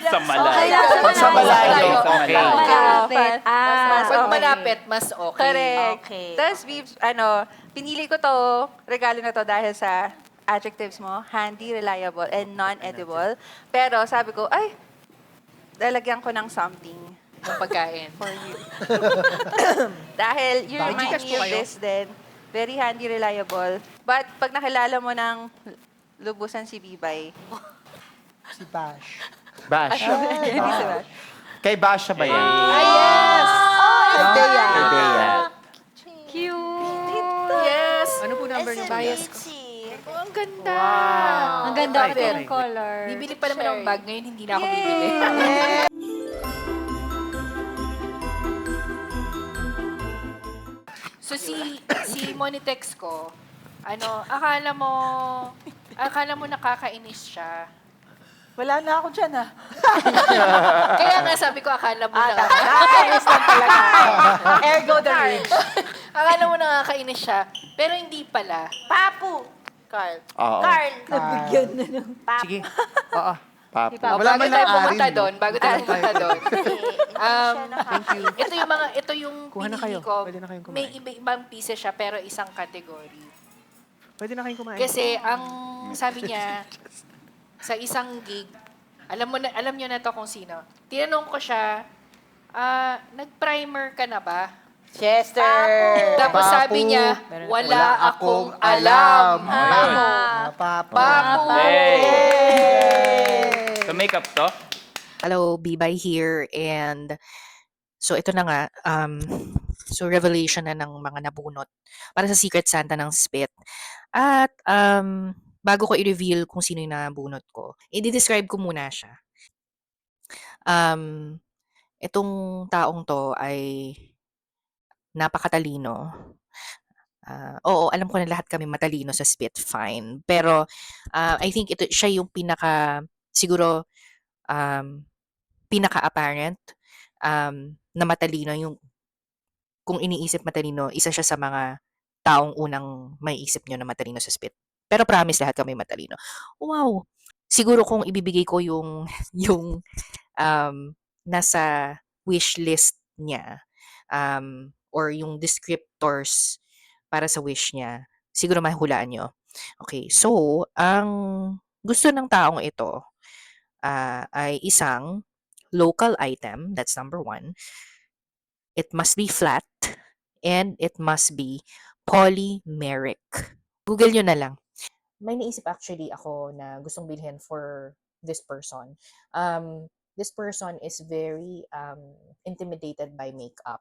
Sa malayo. Sa malayo, okay. Malapit. Pag malapit, mas okay. Correct. Okay. Tapos, pinili ko to, regalo na to dahil sa adjectives mo, handy, reliable, and non-edible. Pero sabi ko, ay, lalagyan ko ng something Yung pagkain. for you. Dahil you remind Gcash me po of kayo? this din. Very handy, reliable. But pag nakilala mo ng lubusan si Bibay, Si Bash. Bash. hindi si Bash. Kay Basha ba yan? Yes! Oh, Dea. Cute! Yes! Ano po number ng bias ko? Oh, ang ganda! Ang ganda Ay, ito very yung good. color. Bibili pa naman ng bag. Ngayon, hindi na ako bibili. So, si Monitex ko, akala mo Akala mo nakakainis siya. Wala na ako dyan, ah. Kaya nga sabi ko, akala mo Nakakainis lang talaga. Ergo the rage. Akala mo nakakainis siya, pero hindi pala. Papu! Carl. Oo. Carl! Nabigyan na ng... Sige. Oo. Papo. Bago tayo pumunta doon, ito yung Kuha na pinili kayo. ko. Pwede na kayong kumain. May iba-ibang pieces siya, pero isang category. Pwede na kayong kumain. Kasi ang sabi niya, sa isang gig, alam niyo na to kung sino. Tinanong ko siya, nag-primer ka na ba? Chester! Tapos sabi niya, wala akong alam. Papo! So makeup to? Hello, Bibay here, and so ito na nga, so revelation na ng mga nabunot para sa Secret Santa ng Spit. At bago ko i-reveal kung sino yung nabunot ko, i-describe ko muna siya. Itong taong to ay napakatalino. Oo, alam ko na lahat kami matalino sa Spit, fine. Pero I think ito siya yung siguro pinaka-apparent na matalino. Yung kung iniisip matalino, isa siya sa mga taong unang may isip nyo na matalino sa Spit. Pero promise, lahat kami matalino. Wow! Siguro kung ibibigay ko yung nasa wish list niya, or yung descriptors para sa wish niya, siguro mahulaan nyo. Okay, so, ang gusto ng taong ito ay isang local item, that's number 1. It must be flat, and it must be polymeric. Google nyo na lang. May naisip actually ako na gustong bilhin for this person. This person is very intimidated by makeup.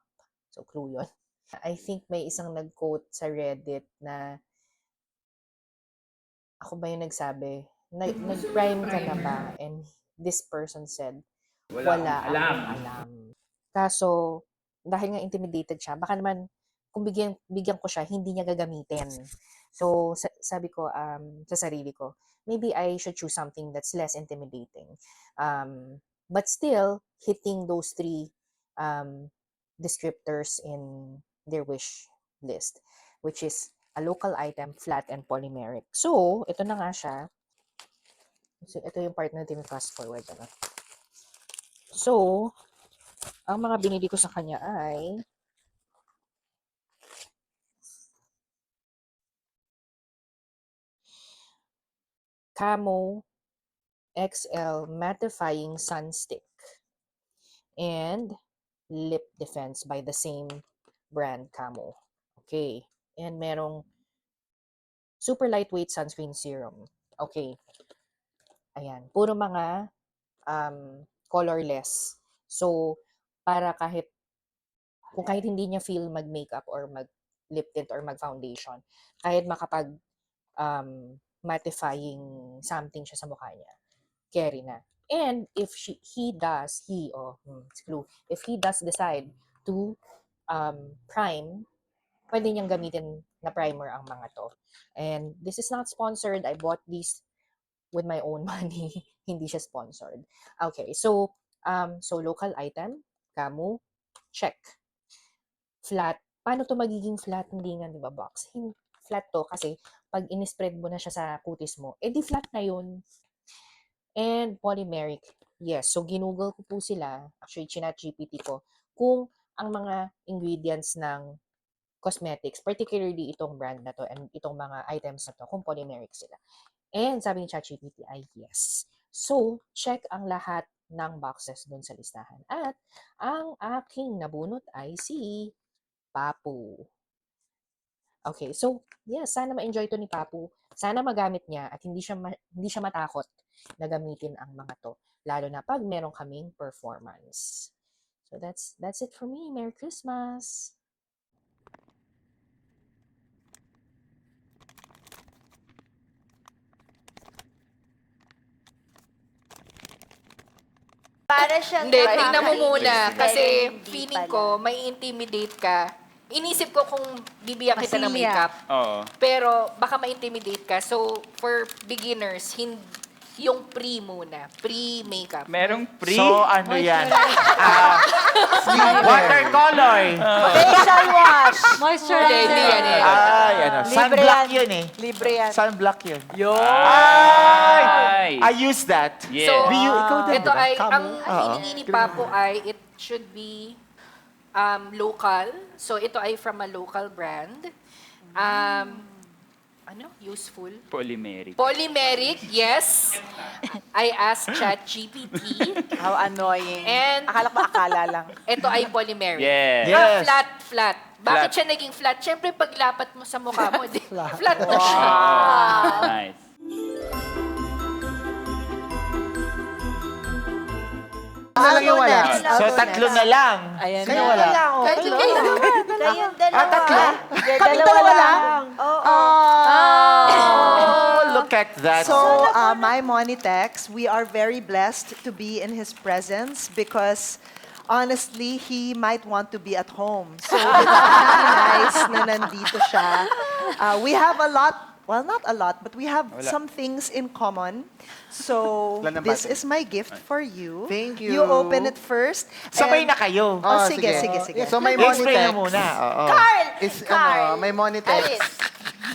So, clue yun. I think may isang nag-quote sa Reddit na ako ba yung nagsabi? Nag-prime ka na ba? And this person said, wala akong alam. Kaso, dahil nga intimidated siya, baka naman, kung bigyan ko siya, hindi niya gagamitin. So, sabi ko sa sarili ko, maybe I should choose something that's less intimidating. But still, hitting those 3 descriptors in their wish list, which is a local item, flat, and polymeric. So, ito na nga siya. So, ito yung part na fast forward. Ano? So, ang mga binili ko sa kanya ay Camo XL Mattifying Sun Stick and Lip Defense by the same brand, Camo. Okay. And merong super lightweight sunscreen serum. Okay. Ayan. Puro mga colorless. So, para kung kahit hindi niya feel mag-makeup or mag-lip tint or mag-foundation, kahit makapag mattifying something siya sa mukha niya, carry na. And if he does decide to prime, pwede niyang gamitin na primer ang mga to. And this is not sponsored. I bought these with my own money. Hindi siya sponsored. Okay, so local item, Camo, check. Flat. Paano to magiging flat? Hindi nga, di ba, box? Flat to kasi pag in-spread mo na siya sa kutis mo, di flat na yun. And polymeric. Yes, so ginugol ko po sila, actually chinat GPT ko, kung ang mga ingredients ng cosmetics, particularly itong brand na to and itong mga items na to, kung polymeric sila. And sabi ni ChatGPT ay yes. So, check ang lahat ng boxes dun sa listahan. At ang aking nabunot ay si Papu. Okay, so yes, sana ma-enjoy to ni Papu. Sana magamit niya at hindi siya matakot na gamitin ang mga to, lalo na pag meron kaming performance. So that's it for me. Merry Christmas. Para siyang Hindi, tingnan mo muna. nakakainis, Kasi pero hindi feeling pala. ko, may intimidate ka. inisip ko kung bibigyan kita ng Masilya. makeup. Oo. Pero baka ma-intimidate ka. So, for beginners, yung pre muna. Pre-makeup. Merong pre? So, ano yan? Watercolor. Facial wash. Moisturizer. Hindi yan. Ay, ano. Libre Sunblock yan. yun eh. Libre yan. Sunblock yun. Ay! I use that. Yeah. So, Ikaw din, ito diba? ay, Camo. ang Oo. hinihingi ni Papo ay, it should be local. So, ito ay from a local brand. Useful. Polymeric. Polymeric, yes. I asked ChatGPT. How annoying. And Akala ko akala lang. ito ay polymeric. Yes. Yes. Flat. Bakit Flat. siya naging flat? Siyempre, paglapat mo sa mukha mo, flat na siya. Nice. na lang yung wala. So, tatlo na lang. Ayan. Sino wala? Kayong dalawa. Tatlo? Kami dalawa lang. Oh, look at that. So, my Monitex, we are very blessed to be in his presence because honestly, he might want to be at home. So, it's really nice na nandito siya. We have a lot, well, not a lot, but we have some things in common. So, Wala nang this bata. is my gift for you. Thank you. You open it first. Sabay and- na kayo. Oh, sige. So may Explain na Monitex muna. Oo. is Carl! may Monitex. Alice!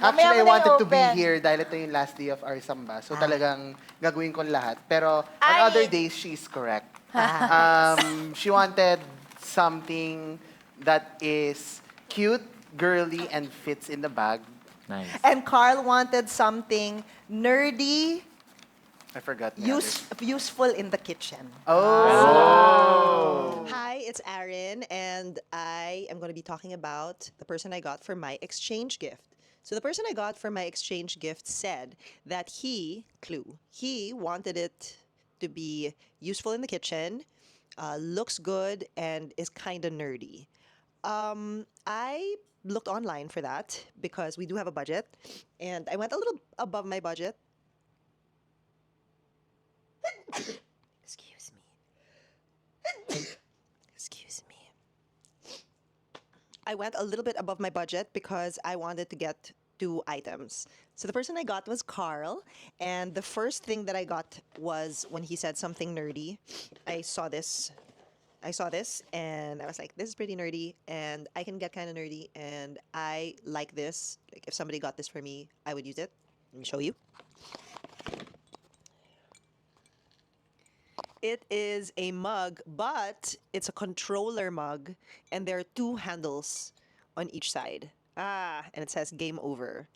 Actually, Mamaya I mo na wanted to be i-open. here dahil ito yung last day of our samba. So talagang gagawin ko lahat. Pero on Ay! other days, she's correct. She wanted something that is cute, girly, and fits in the bag. Nice. And Carl wanted something nerdy, I forgot. the useful in the kitchen. others. Hi, it's Erin, and I am going to be talking about the person I got for my exchange gift. So the person I got for my exchange gift said that he wanted it to be useful in the kitchen, looks good, and is kind of nerdy. I looked online for that because we do have a budget, and I went a little above my budget. Excuse me. Excuse me. I went a little bit above my budget because I wanted to get 2 items. So the person I got was Carl, and the first thing that I got was when he said something nerdy. I saw this, and I was like, this is pretty nerdy, and I can get kind of nerdy, and I like this. Like, if somebody got this for me, I would use it. Let me show you. It is a mug, but it's a controller mug, and there are 2 handles on each side. And it says game over.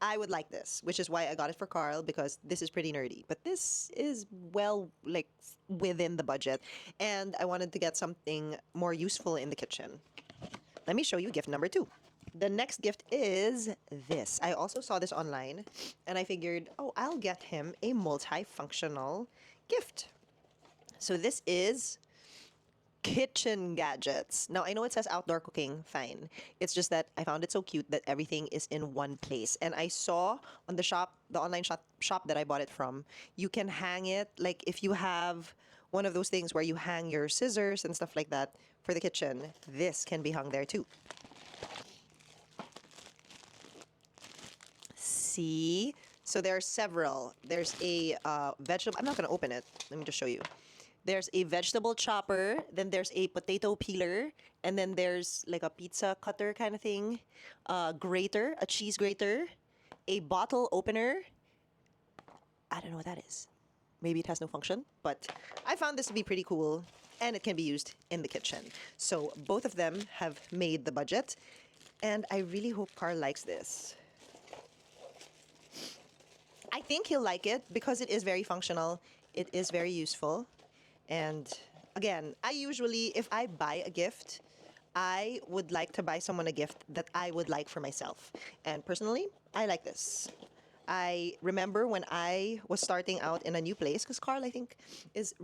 I would like this, which is why I got it for Carl, because this is pretty nerdy. But this is well, like, within the budget. And I wanted to get something more useful in the kitchen. Let me show you gift number 2. The next gift is this. I also saw this online, and I figured, oh, I'll get him a multifunctional gift. So this is kitchen gadgets. Now, I know it says outdoor cooking, fine. It's just that I found it so cute that everything is in one place. And I saw on the shop, the online shop that I bought it from, you can hang it, like if you have one of those things where you hang your scissors and stuff like that for the kitchen, this can be hung there too. See? So there are several. There's a vegetable. I'm not going to open it. Let me just show you. There's a vegetable chopper. Then there's a potato peeler. And then there's like a pizza cutter kind of thing. Grater, a cheese grater. A bottle opener. I don't know what that is. Maybe it has no function. But I found this to be pretty cool. And it can be used in the kitchen. So both of them have made the budget. And I really hope Carl likes this. I think he'll like it because it is very functional. It is very useful. And again, I usually, if I buy a gift, I would like to buy someone a gift that I would like for myself. And personally, I like this. I remember when I was starting out in a new place, because Carl, I think, is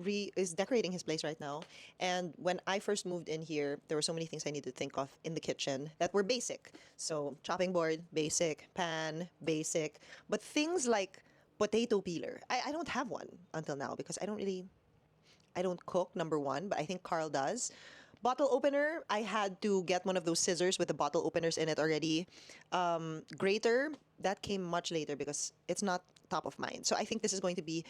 decorating his place right now. And when I first moved in here, there were so many things I needed to think of in the kitchen that were basic. So chopping board, basic, pan, basic. But things like potato peeler, I don't have one until now because I don't cook, number one, but I think Carl does. Bottle opener, I had to get one of those scissors with the bottle openers in it already. Grater, that came much later because it's not top of mind. So I think this is going to be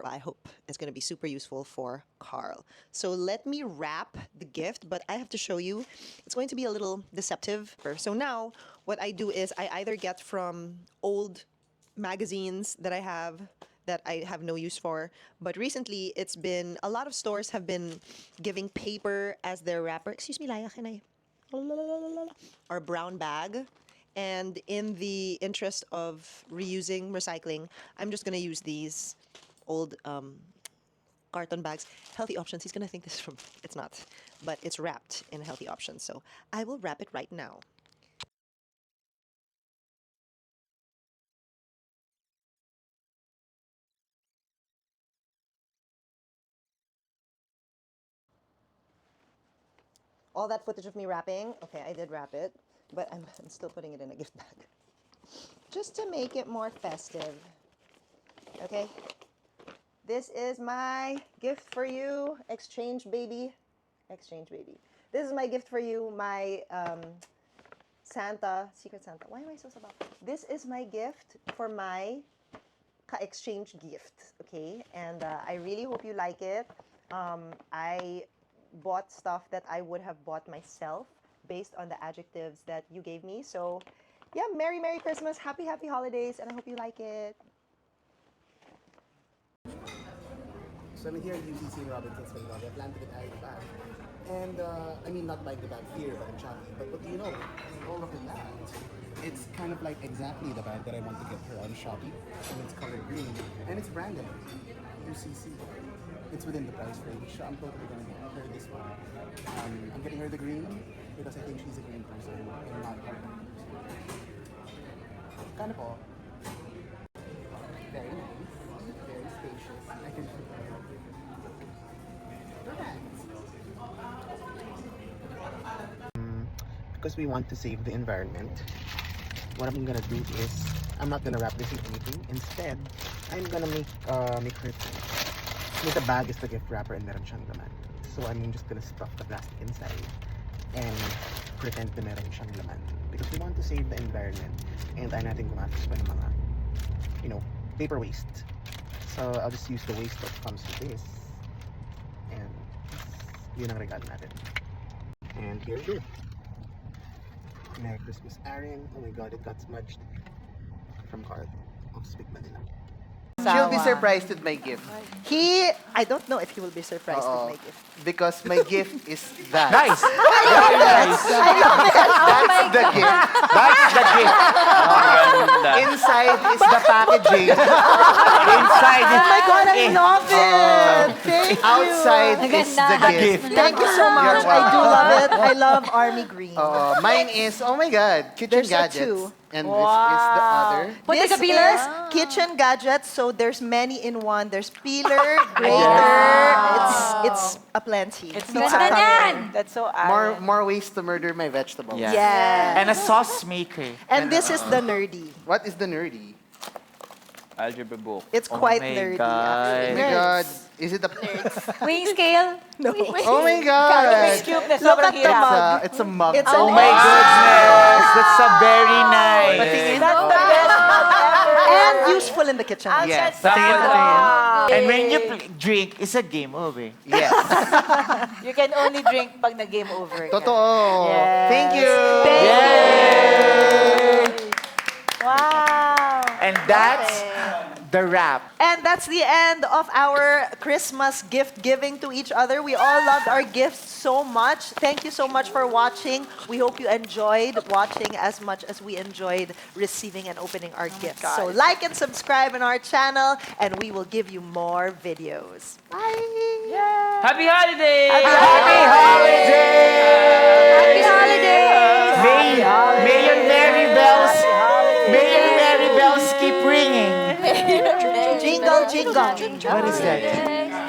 I hope it's going to be super useful for Carl. So let me wrap the gift, but I have to show you. It's going to be a little deceptive. So now what I do is I either get from old magazines that I have no use for. But recently, it's been, a lot of stores have been giving paper as their wrapper. Excuse me, Laya, can I? Or brown bag. And in the interest of reusing, recycling, I'm just going to use these old carton bags. Healthy Options, he's going to think this is from, it's not. But it's wrapped in Healthy Options. So I will wrap it right now. All that footage of me wrapping, okay, I did wrap it, but I'm still putting it in a gift bag. Just to make it more festive. Okay? This is my gift for you, exchange baby. Exchange baby. This is my gift for you, my Santa, Secret Santa. Why am I so about? This is my gift for my exchange gift, okay? And I really hope you like it. I bought stuff that I would have bought myself based on the adjectives that you gave me. So, yeah, Merry Christmas, Happy Holidays, and I hope you like it. So I'm here at UCC Robinson's Philosophy. I plan to get out of the bag. And, I mean, not buying the bag here, but in Shopee. But what do you know? Oh, look at that. It's kind of like exactly the bag that I want to get her on Shopee. And it's colored green. And it's branded. UCC. It's within the price range. So I'm totally going to get her this one. I'm getting her the green because I think she's a green person and not her. Kind of all. Very nice. Very spacious. I can because we want to save the environment, what I'm gonna do is I'm not gonna wrap this in anything. Instead, I'm gonna make her with the bag is the gift wrapper and meron siyang laman. So I'm just gonna stuff the plastic inside and pretend na meron siyang laman because we want to save the environment and ayaw natin gumastos pa ng mga, you know, paper waste. So I'll just use the waste that comes with this and yun ang regalo natin. And here we go. Merry Christmas, Aaron. Oh my god, it got smudged from Carl of Speak Manila. She'll be surprised with my gift. I don't know if he will be surprised with my gift. Because my gift is that. Nice! Very nice! I love it! That's the gift. That's the gift. Inside is the packaging. Inside Oh my god, I love it! Thank you! Outside is the gift. Thank you so much. I do love it. I love Army Green. Mine is, oh my god, kitchen There's a gadgets. two. And this is the other. This is kitchen gadgets, so there's many in one. There's peeler, grater. It's a plenty. It's so Aaron. That's so Aaron. More ways to murder my vegetables. Yeah. Yes. And a sauce maker. And this is the nerdy. What is the nerdy? Algebra book. It's quite nerdy. Oh my god. Is it a... Weighing scale? No. Oh my god. Look at the mug. It's a mug. It's Oh an my egg. goodness! That's a very nice. That's the best mug ever. And useful in the kitchen. Yes. And when you drink, it's a game over. Yes. You can only drink pag na-game over. Totoo. Yes. Thank you. Yay! Wow. And that's the wrap. And that's the end of our Christmas gift giving to each other. We all loved our gifts so much. Thank you so much for watching. We hope you enjoyed watching as much as we enjoyed receiving and opening our gifts. So like and subscribe on our channel, and we will give you more videos. Bye! Happy holidays! Happy holidays! Happy holidays! May your merry bells, may your merry bells keep ringing. Jingle, jingle. What is that?